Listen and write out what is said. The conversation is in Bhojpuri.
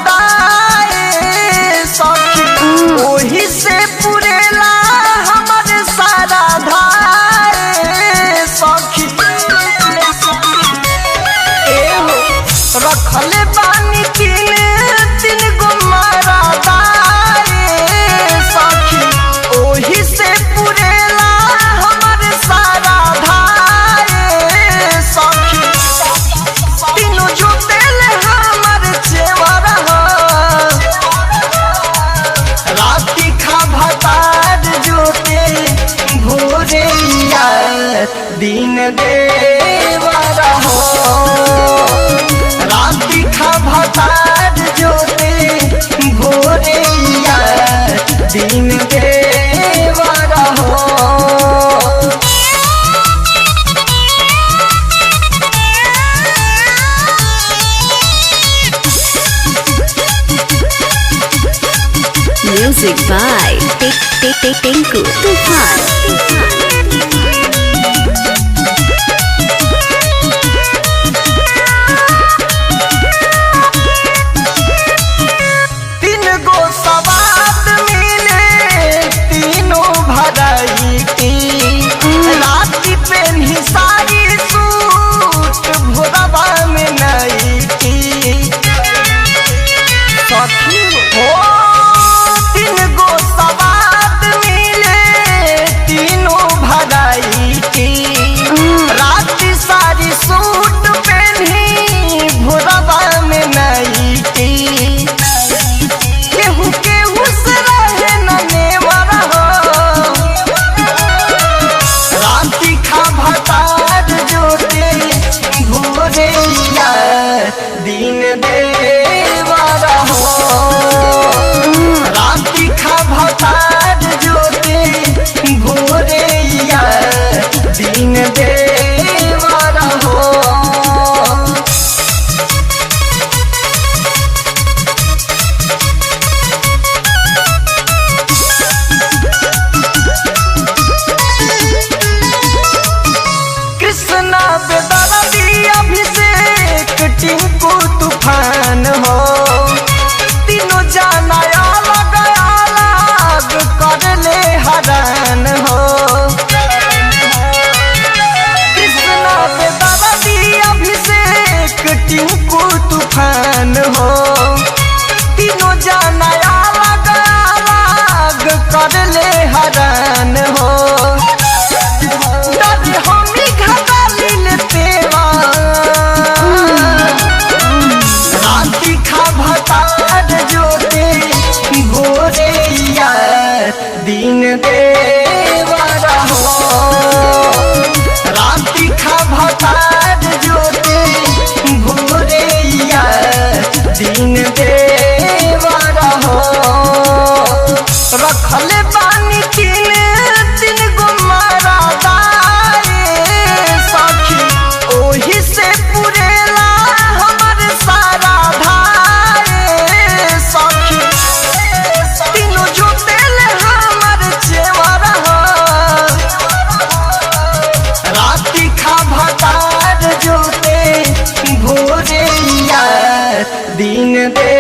दाए सखी ओही से पुरेला हमारे सारा धाए सखी। एहो रखले बानी तीन गो मारा दाए सखी ओही से पुरेला हमारे सारा धाए सखी। तीनों जुटेल हमारे चेवरा राती खा भतार जोते भोरे दिन देवरा हो। राती खा भतार जोते भोरे दिन देवरा हो। Music by Tinku Tufan। तीन गो सवाद मिले तीनों भराई राती पेन्ही साड़ी सूट भोरवा में नई सखी हो। तीन गो सवाद मिले तीनों भराई राती साड़ी सूट पेन्ही भोरवा में नई केहू केहू से रहे न नेवरा हो। राती खा भतार जोते भोरे दिन देवरा हो। राती खा भतार जोते भोरे दिन देवरा हो। कृष्णा बेदर्दी अभिषेक टिंकू तूफान हो। तीनों जाना अलग अलग कर ले हरान हो। कृष्णा बेदर्दी अभिषेक टिंकू तूफान हो। तीनों जाना अलग अलग कर ले हरान हो। हमी घाली पेवा राती खा भतार जोते भोरे दिन देवरा हो। राती खा भतार जोते भोरे दिन देवरा हो। रखले बानी तीन गो मारा दाए सखी ओही से पुरेला हमारे सारा धाए सखी। तीनों जुटेल हमारे चेवरा राती खा भतार जोते भोरे दिन दे